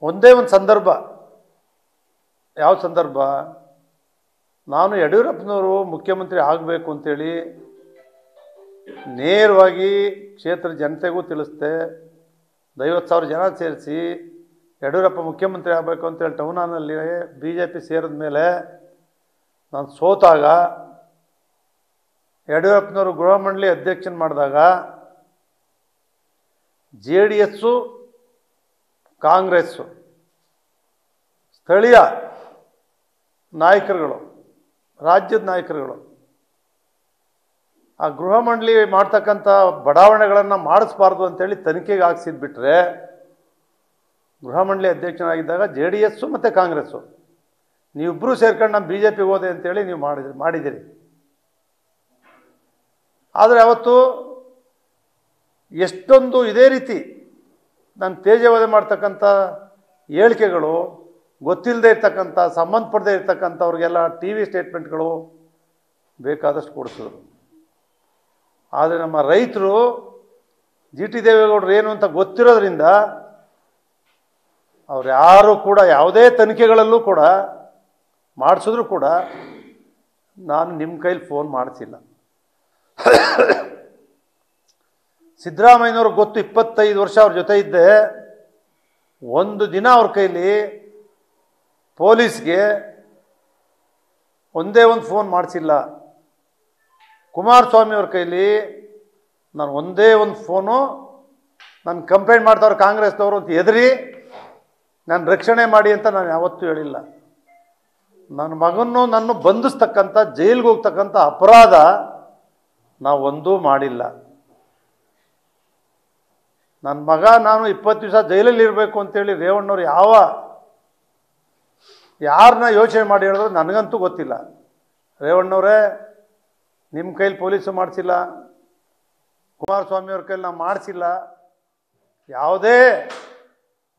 ಒಂದೇ ಒಂದು ಸಂದರ್ಭ, ಯಾವ ಸಂದರ್ಭ, ನಾನು ಯಡಿಯೂರಪ್ಪನವರು ಮುಖ್ಯಮಂತ್ರಿ ಆಗಬೇಕು ಅಂತೇಳಿ ನೇರವಾಗಿ ಕ್ಷೇತ್ರ ಜನತೆಗೂ ತಿಳಿಸ್ದೆ. 50,000 ಜನ ಸೇರಿಸಿ ಯಡಿಯೂರಪ್ಪ ಮುಖ್ಯಮಂತ್ರಿ ಆಗಬೇಕು ಅಂತೇಳಿ ಟೌನ್ ಹಾಲ್ನಲ್ಲಿ BJP ಸೇರಿದ ಮೇಲೆ ನಾನು ಸೋತಾಗ ಯಡಿಯೂರಪ್ಪನವರು ಗೃಹ ಮಂಡಳಿ ಅಧ್ಯಕ್ಷನ ಮಾಡಿದಾಗ JDS ಕಾಂಗ್ರೆಸ್ಸು ಸ್ಥಳೀಯ ನಾಯಕರುಗಳು, ರಾಜ್ಯದ ನಾಯಕರುಗಳು ಆ ಗೃಹ ಮಂಡಳಿ ಮಾಡ್ತಕ್ಕಂಥ ಬಡಾವಣೆಗಳನ್ನು ಮಾಡಿಸ್ಬಾರ್ದು ಅಂತೇಳಿ ತನಿಖೆಗೆ ಹಾಕ್ಸಿದ್ಬಿಟ್ರೆ ಗೃಹ ಮಂಡಳಿ ಅಧ್ಯಕ್ಷನಾಗಿದ್ದಾಗ JDS ಮತ್ತು ಕಾಂಗ್ರೆಸ್ಸು ನೀವಿಬ್ಬರೂ ಸೇರ್ಕೊಂಡು ನಮ್ಮ BJPಗೆ ಹೋದೆ ಅಂತೇಳಿ ನೀವು ಮಾಡಿದಿರಿ. ಆದರೆ ಅವತ್ತು ಎಷ್ಟೊಂದು ಇದೇ ರೀತಿ ನಾನು ತೇಜೋವಧೆ ಮಾಡ್ತಕ್ಕಂಥ ಹೇಳಿಕೆಗಳು, ಗೊತ್ತಿಲ್ಲದೆ ಇರ್ತಕ್ಕಂಥ ಸಂಬಂಧಪಡದೇ ಇರ್ತಕ್ಕಂಥವ್ರಿಗೆಲ್ಲ TV ಸ್ಟೇಟ್ಮೆಂಟ್ಗಳು ಬೇಕಾದಷ್ಟು ಕೊಡಿಸಿದ್ರು. ಆದರೆ ನಮ್ಮ ರೈತರು GT ದೇವೇಗೌಡರು ಏನು ಅಂತ ಗೊತ್ತಿರೋದ್ರಿಂದ ಅವ್ರು ಯಾರು ಕೂಡ ಯಾವುದೇ ತನಿಖೆಗಳಲ್ಲೂ ಕೂಡ ಮಾಡಿಸಿದ್ರು ಕೂಡ ನಾನು ನಿಮ್ಮ ಕೈಲಿ ಫೋನ್ ಮಾಡಿಸಿಲ್ಲ. ಸಿದ್ದರಾಮಯ್ಯನವ್ರಿಗೆ ಗೊತ್ತು, 25 ವರ್ಷ ಅವ್ರ ಜೊತೆ ಇದ್ದೆ, ಒಂದು ದಿನ ಅವ್ರ ಕೈಲಿ ಪೊಲೀಸ್ಗೆ ಒಂದೇ ಒಂದು ಫೋನ್ ಮಾಡಿಸಿಲ್ಲ. ಕುಮಾರಸ್ವಾಮಿ ಅವ್ರ ಕೈಲಿ ನಾನು ಒಂದೇ ಒಂದು ಫೋನು, ನಾನು ಕಂಪ್ಲೇಂಟ್ ಮಾಡ್ತಾವ್ರು ಕಾಂಗ್ರೆಸ್ನವರು ಅಂತ ಹೆದರಿ ನಾನು ರಕ್ಷಣೆ ಮಾಡಿ ಅಂತ ನಾನು ಯಾವತ್ತೂ ಹೇಳಿಲ್ಲ. ನನ್ನ ಮಗನ್ನು ನನ್ನ ಬಂಧಿಸ್ತಕ್ಕಂಥ ಜೈಲಿಗೆ ಹೋಗ್ತಕ್ಕಂಥ ಅಪರಾಧ ನಾವು ಒಂದೂ ಮಾಡಿಲ್ಲ. ನನ್ನ ಮಗ ನಾನು 20 ದಿವಸ ಜೈಲಲ್ಲಿ ಇರಬೇಕು ಅಂತೇಳಿ ರೇವಣ್ಣವ್ರು ಯಾರನ್ನ ಯೋಚನೆ ಮಾಡಿ ಹೇಳಿದ್ರು ನನಗಂತೂ ಗೊತ್ತಿಲ್ಲ. ರೇವಣ್ಣವರೇ, ನಿಮ್ಮ ಕೈಲಿ ಪೊಲೀಸು ಮಾಡಿಸಿಲ್ಲ, ಕುಮಾರಸ್ವಾಮಿಯವ್ರ ಕೈಲಿ ನಾವು ಮಾಡಿಸಿಲ್ಲ. ಯಾವುದೇ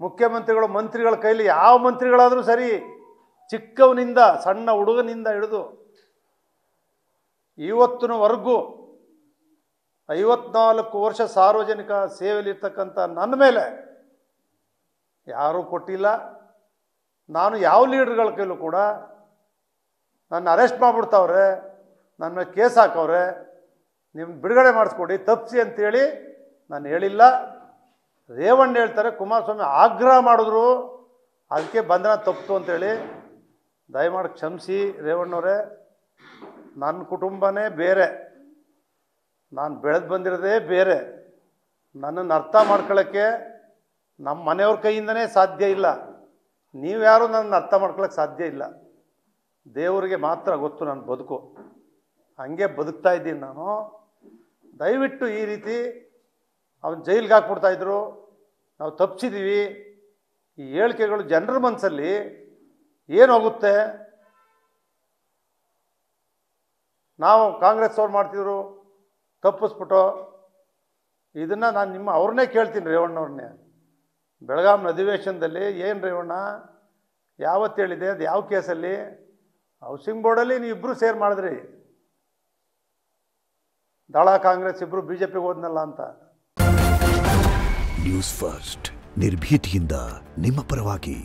ಮುಖ್ಯಮಂತ್ರಿಗಳು, ಮಂತ್ರಿಗಳ ಕೈಲಿ, ಯಾವ ಮಂತ್ರಿಗಳಾದರೂ ಸರಿ, ಚಿಕ್ಕವನಿಂದ ಸಣ್ಣ ಹುಡುಗನಿಂದ ಹಿಡಿದು ಇವತ್ತಿನವರೆಗೂ 54 ವರ್ಷ ಸಾರ್ವಜನಿಕ ಸೇವೆಯಲ್ಲಿರ್ತಕ್ಕಂಥ ನನ್ನ ಮೇಲೆ ಯಾರೂ ಕೊಟ್ಟಿಲ್ಲ. ನಾನು ಯಾವ ಲೀಡರ್ಗಳ ಕೈಲೂ ಕೂಡ ನನ್ನ ಅರೆಸ್ಟ್ ಮಾಡಿಬಿಡ್ತಾವ್ರೆ, ನನ್ನ ಮೇಲೆ ಕೇಸ್ ಹಾಕವ್ರೆ, ನಿಮ್ಮ ಬಿಡುಗಡೆ ಮಾಡಿಸ್ಕೊಡಿ, ತಪ್ಪಿಸಿ ಅಂತೇಳಿ ನಾನು ಹೇಳಿಲ್ಲ. ರೇವಣ್ಣ ಹೇಳ್ತಾರೆ ಕುಮಾರಸ್ವಾಮಿ ಆಗ್ರಹ ಮಾಡಿದ್ರು ಅದಕ್ಕೆ ಬಂಧನ ತಪ್ಪಿತು ಅಂತೇಳಿ. ದಯಮಾಡಿ ಕ್ಷಮಿಸಿ ರೇವಣ್ಣವರೇ, ನನ್ನ ಕುಟುಂಬನೇ ಬೇರೆ, ನಾನು ಬೆಳೆದು ಬಂದಿರೋದೇ ಬೇರೆ. ನನ್ನನ್ನು ಅರ್ಥ ಮಾಡ್ಕೊಳ್ಳೋಕ್ಕೆ ನಮ್ಮ ಮನೆಯವ್ರ ಕೈಯಿಂದನೇ ಸಾಧ್ಯ ಇಲ್ಲ. ನೀವ್ಯಾರೂ ನನ್ನನ್ನು ಅರ್ಥ ಮಾಡ್ಕೊಳ್ಳೋಕ್ಕೆ ಸಾಧ್ಯ ಇಲ್ಲ. ದೇವರಿಗೆ ಮಾತ್ರ ಗೊತ್ತು ನನ್ನ ಬದುಕು, ಹಂಗೆ ಬದುಕ್ತಾ ಇದ್ದೀನಿ ನಾನು. ದಯವಿಟ್ಟು ಈ ರೀತಿ ಅವನು ಜೈಲಿಗೆ ಹಾಕ್ಬಿಡ್ತಾಯಿದ್ರು, ನಾವು ತಪ್ಪಿಸಿದ್ದೀವಿ, ಈ ಹೇಳಿಕೆಗಳು ಜನರ ಮನಸ್ಸಲ್ಲಿ ಏನು ಹೋಗುತ್ತೆ? ನಾವು ಕಾಂಗ್ರೆಸ್ ಅವ್ರು ಮಾಡ್ತಿದ್ರು ತಪ್ಪಿಸ್ಬಿಟ್ಟು, ಇದನ್ನು ನಾನು ಅವ್ರನ್ನೇ ಕೇಳ್ತೀನಿ, ರೇವಣ್ಣವ್ರನ್ನೇ. ಬೆಳಗಾಂ ಅಧಿವೇಶನದಲ್ಲಿ ಏನು ರೇವಣ್ಣ ಯಾವತ್ತು ಹೇಳಿದೆ, ಅದು ಯಾವ ಕೇಸಲ್ಲಿ? ಹೌಸಿಂಗ್ ಬೋರ್ಡಲ್ಲಿ ನೀವು ಇಬ್ಬರು ಸೇರ್ ಮಾಡಿದ್ರಿ, ದಳ ಕಾಂಗ್ರೆಸ್ ಇಬ್ಬರು BJPಗೆ ಹೋದ್ನಲ್ಲ ಅಂತ. ನ್ಯೂಸ್ ಫಸ್ಟ್, ನಿರ್ಭೀತಿಯಿಂದ ನಿಮ್ಮ ಪರವಾಗಿ.